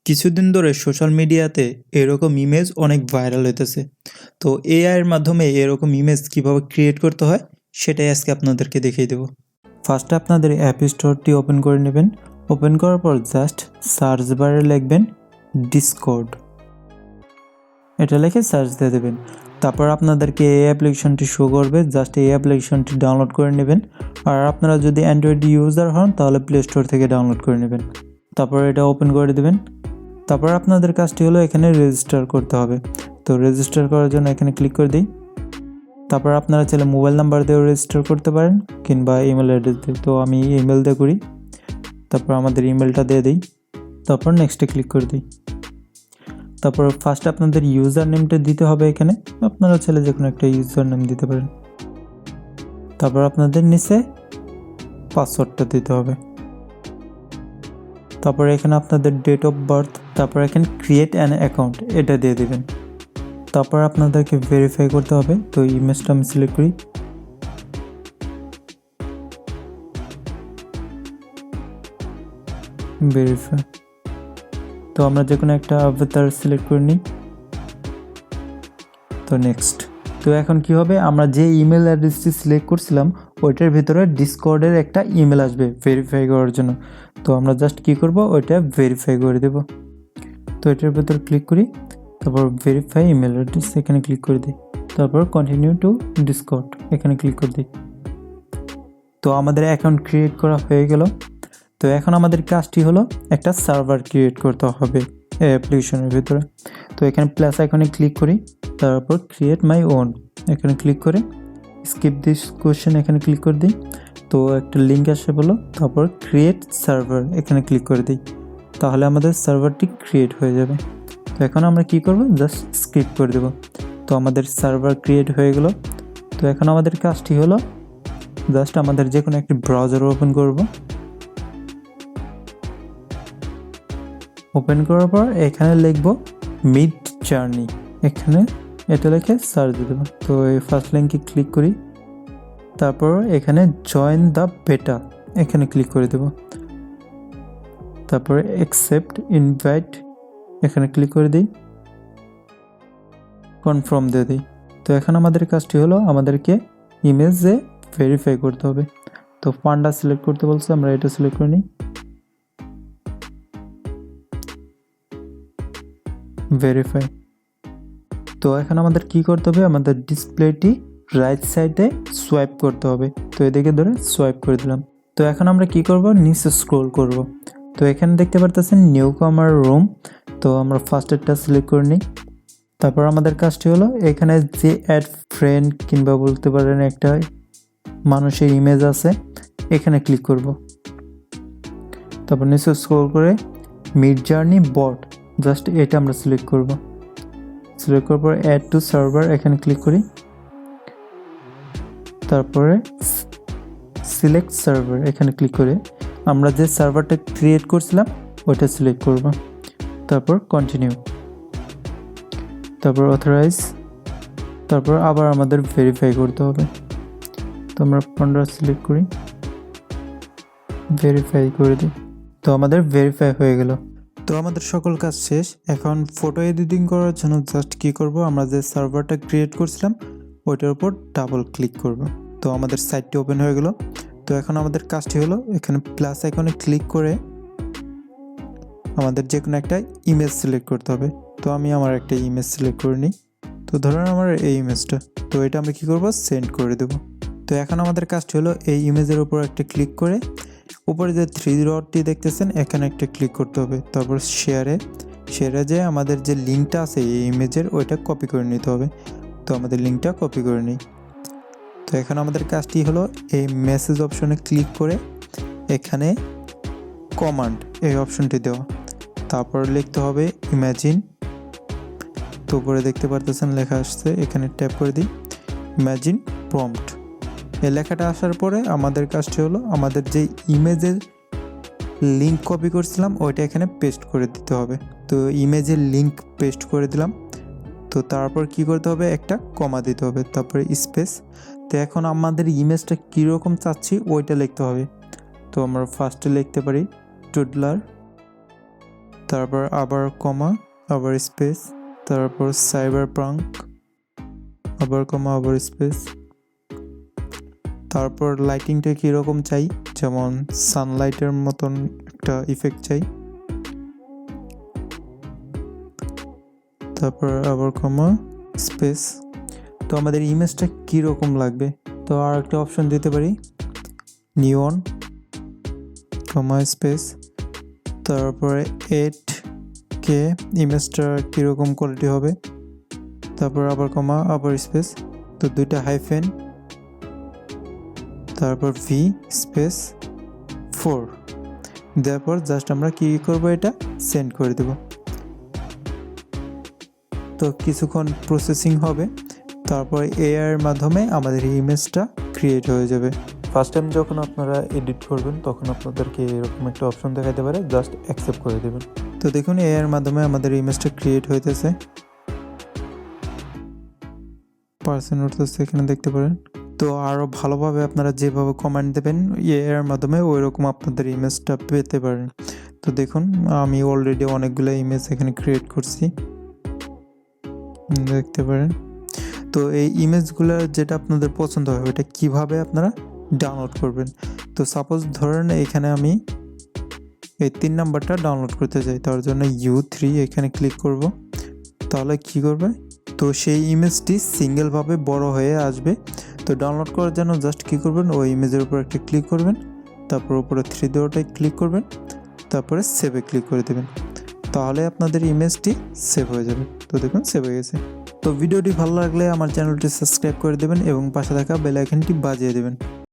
কিছুদিন ধরে সোশ্যাল মিডিয়াতে এরকম ইমেজ অনেক ভাইরাল হইতেছে। তো এআই এর মাধ্যমে এরকম ইমেজ কিভাবে ক্রিয়েট করতে হয় সেটাই আজকে আপনাদেরকে দেখিয়ে দেব। ফার্স্টে আপনাদের অ্যাপ স্টোরটি ওপেন করে নেবেন। ওপেন করার পর জাস্ট সার্চ বারে লিখবেন ডিসকর্ড, এটা লিখে সার্চ দিয়ে দেবেন। তারপর আপনাদেরকে এই অ্যাপ্লিকেশনটি শো করবে, জাস্ট এই অ্যাপ্লিকেশনটি ডাউনলোড করে নেবেন। আর আপনারা যদি অ্যান্ড্রয়েড ইউজার হন তাহলে প্লে স্টোর থেকে ডাউনলোড করে নেবেন। তারপর এটা ওপেন করে দেবেন। তারপর আপনাদের কাজটি হলো এখানে রেজিস্টার করতে হবে। তো রেজিস্টার করার জন্য এখানে ক্লিক করে দিই। তারপর আপনারা চাইলে মোবাইল নাম্বার দিয়েও রেজিস্টার করতে পারেন কিংবা ইমেল অ্যাড্রেস দিয়ে। তো আমি ইমেল দিয়ে করি। তারপর আমাদের ইমেলটা দিয়ে দিই। তারপর নেক্সটে ক্লিক করে দিই। তারপর ফার্স্ট আপনাদের ইউজার নেমটা দিতে হবে এখানে। আপনারা চাইলে যে কোনো একটা ইউজার নেম দিতে পারেন। তারপর আপনাদের নিচে পাসওয়ার্ডটা দিতে হবে। তারপর এখানে আপনাদের ডেট অফ বার্থ, তারপর এখানে ক্রিয়েট অ্যান অ্যাকাউন্ট এটা দিয়ে দেবেন। তারপর আপনাদেরকে ভেরিফাই করতে হবে। তো ইমেজটা আমি সিলেক্ট করি। ভেরিফাই, তো আমরা যে কোনো একটা অবতার সিলেক্ট করে নিই। তো নেক্সট, তো এখন কি হবে, আমরা যে ইমেল অ্যাড্রেসটি সিলেক্ট করছিলাম ওইটার ভিতরে ডিসকর্ডের একটা ইমেল আসবে ভেরিফাই করার জন্য। তো আমরা জাস্ট কি করব, ওইটা ভেরিফাই করে দেব। তো এটার ভিতর ক্লিক করি, তারপর ভেরিফাই ইমেল অ্যাড্রেস এখানে ক্লিক করে দিই। তারপর কন্টিনিউ টু ডিসকর্ড এখানে ক্লিক করে দিই। তো আমাদের অ্যাকাউন্ট ক্রিয়েট করা হয়ে গেল। তো এখন আমাদের কাজটি হলো একটা সার্ভার ক্রিয়েট করতে হবে অ্যাপ্লিকেশনের ভিতরে। তো এখানে প্লাস আইকনে ক্লিক করি, তারপর ক্রিয়েট মাই ওন এখানে ক্লিক করে স্কিপ দিস কোয়েশ্চেন এখানে ক্লিক করে দিই। তো একটা লিঙ্ক আসে বলো, তারপর ক্রিয়েট সার্ভার এখানে ক্লিক করে দিই। তাহলে আমাদের সার্ভারটি ক্রিয়েট হয়ে যাবে। তো এখন আমরা কি করব, জাস্ট স্কিপ করে দেব। তো আমাদের সার্ভার ক্রিয়েট হয়ে গেল। তো এখন আমাদের কাজটি হলো জাস্ট আমাদের যে কোনো একটি ব্রাউজার ওপেন করব। ওপেন করার পর এখানে লিখব মিডজার্নি, এখানে এটা লিখে সার্চ দিয়ে দেবো। তো এই ফার্স্ট লিঙ্কে ক্লিক করি। তারপর এখানে জয়েন দ্য বেটা এখানে ক্লিক করে দেব। তারপরে অ্যাকসেপ্ট ইনভাইট এখানে ক্লিক করে দিই, কনফার্ম দিয়ে দিই। তো এখন আমাদের কাজটি হলো আমাদেরকে ইমেজে ভেরিফাই করতে হবে। তো পান্ডা সিলেক্ট করতে বলছে, আমরা এটা সিলেক্ট করে নিই, ভেরিফাই। তো এখন আমাদের কি করতে হবে, আমাদের ডিসপ্লেটি রাইট সাইডে সোয়াইপ করতে হবে। তো এদিকে ধরে সোয়াইপ করে দিলাম। তো এখন আমরা কি করব, নিচে স্ক্রল করব। তো এখানে দেখতে পারতেছেন নিউ কামার রুম। তো আমরা ফার্স্টেরটা সিলেক্ট করে নিই। তারপর আমাদের কাজটি হলো এখানে যে অ্যাড ফ্রেন্ড কিংবা বলতে পারেন একটা মানুষের ইমেজ আছে এখানে ক্লিক করব। তারপর নিচে স্ক্রল করে মিডজার্নি বট জাস্ট এটা আমরা সিলেক্ট করব। সিলেক্ট করার পর অ্যাড টু সার্ভার এখানে ক্লিক করি। তারপরে সিলেক্ট সার্ভার এখানে ক্লিক করে আমরা যে সার্ভারটা ক্রিয়েট করছিলাম ওইটা সিলেক্ট করব। তারপর কন্টিনিউ, তারপর অথরাইজ, তারপর আবার আমাদের ভেরিফাই করতে হবে। তো আমরা 15 সিলেক্ট করি, ভেরিফাই করে দিই। তো আমাদের ভেরিফাই হয়ে গেল। তো আমাদের সকল কাজ শেষ। এখন ফটো এডিটিং করার জন্য জাস্ট কি করব, আমরা যে সার্ভারটা ক্রিয়েট করছিলাম ওইটার উপর ডাবল ক্লিক করব। তো আমাদের সাইটটি ওপেন হয়ে গেল। তো এখন আমাদের কাজটি হলো এখানে প্লাস আইকনে ক্লিক করে আমাদের যে কোনো একটা ইমেজ সিলেক্ট করতে হবে। তো আমি আমার একটা ইমেজ সিলেক্ট করে নিই। তো ধরুন আমার এই ইমেজটা, তো এটা আমরা কি করব, সেন্ড করে দেব। তো এখন আমাদের কাজটি হলো এই ইমেজের উপর একটা ক্লিক করে উপরে যে 3 ডটটি দেখতেছেন এখানে একটা ক্লিক করতে হবে। তারপর শেয়ারে যে আমাদের যে লিঙ্কটা আছে এই ইমেজের ওইটা কপি করে নিতে হবে। তো আমাদের লিঙ্কটা কপি করে নিই। তো এখন আমাদের কাজটি হলো এই মেসেজ অপশনে ক্লিক করে এখানে কমান্ড এই অপশনটি দেওয়া। তারপর লিখতে হবে ইমাজিন। তো উপরে দেখতে পারতেছেন লেখা আসছে, এখানে ট্যাপ করে দিই ইমাজিন প্রম্পট। এই লেখাটা আসার পরে আমাদের কাজটি হলো আমাদের যে ইমেজের লিঙ্ক কপি করছিলাম ওইটা এখানে পেস্ট করে দিতে হবে। তো ইমেজের লিঙ্ক পেস্ট করে দিলাম। তো তারপর কি করতে হবে, একটা কমা দিতে হবে, তারপরে স্পেস। তো এখন আমাদের ইমেজটা কীরকম চাচ্ছি ওইটা লিখতে হবে। তো আমরা ফার্স্টে লিখতে পারি toddler, তারপর আবার কমা, আবার স্পেস, তারপর সাইবারপাঙ্ক, আবার কমা, আবার স্পেস। তারপর লাইটিংটা কীরকম চাই, যেমন সানলাইটের মতন একটা ইফেক্ট চাই। তারপর আবার কমা, স্পেস। তো আমাদের ইমেজটা কীরকম লাগবে, তো আর একটা অপশন দিতে পারি, নিয়ন, কমা, স্পেস। তারপরে 8K, ইমেজটা কীরকম কোয়ালিটি হবে, তারপর আবার কমা, আবার স্পেস। তো 2টা হাইফেন, তারপর ভি স্পেস 4 দেওয়ার পর জাস্ট আমরা কী করব, এটা সেন্ড করে দেব। তো কিছুক্ষণ প্রসেসিং হবে, তারপর এআই এর মাধ্যমে আমাদের ইমেজটা ক্রিয়েট হয়ে যাবে। ফার্স্ট টাইম যখন আপনারা এডিট করবেন তখন আপনাদেরকে এরকম একটা অপশন দেখাতে পারে, জাস্ট অ্যাকসেপ্ট করে দেবেন। তো দেখুন এআই এর মাধ্যমে আমাদের ইমেজটা ক্রিয়েট হইতেছে, পার্সেন্ট উঠতেছে এখানে দেখতে পারেন। তো আরও ভালোভাবে আপনারা যেভাবে কমেন্ট দেবেন এআই এর মাধ্যমে ওই রকম আপনাদের ইমেজটা পেতে পারেন। তো দেখুন আমি অলরেডি অনেকগুলো ইমেজ এখানে ক্রিয়েট করছি, দেখতে পারেন। তো এই ইমেজগুলো যেটা আপনাদের পছন্দ হয় ওটা কিভাবে আপনারা ডাউনলোড করবেন। তো সাপোজ ধরেন এখানে আমি এই 3 নাম্বারটা ডাউনলোড করতে চাই, তার জন্য U3 এখানে ক্লিক করব। তাহলে কি করবে, তো সেই ইমেজটি সিঙ্গেলভাবে বড় হয়ে আসবে। তো ডাউনলোড করার জন্য জাস্ট কী করবেন, ওই ইমেজের উপর একটা ক্লিক করবেন, তারপর উপরে 3 ডটে ক্লিক করবেন, তারপরে সেভে ক্লিক করে দেবেন। তাহলে আপনাদের ইমেজটি সেভ হয়ে যাবে। তো দেখুন সেভ হয়ে গেছে। তো ভিডিওটি ভালো লাগলে আমার চ্যানেলটি সাবস্ক্রাইব করে দেবেন এবং পাশে থাকা বেল আইকনটি বাজিয়ে দেবেন।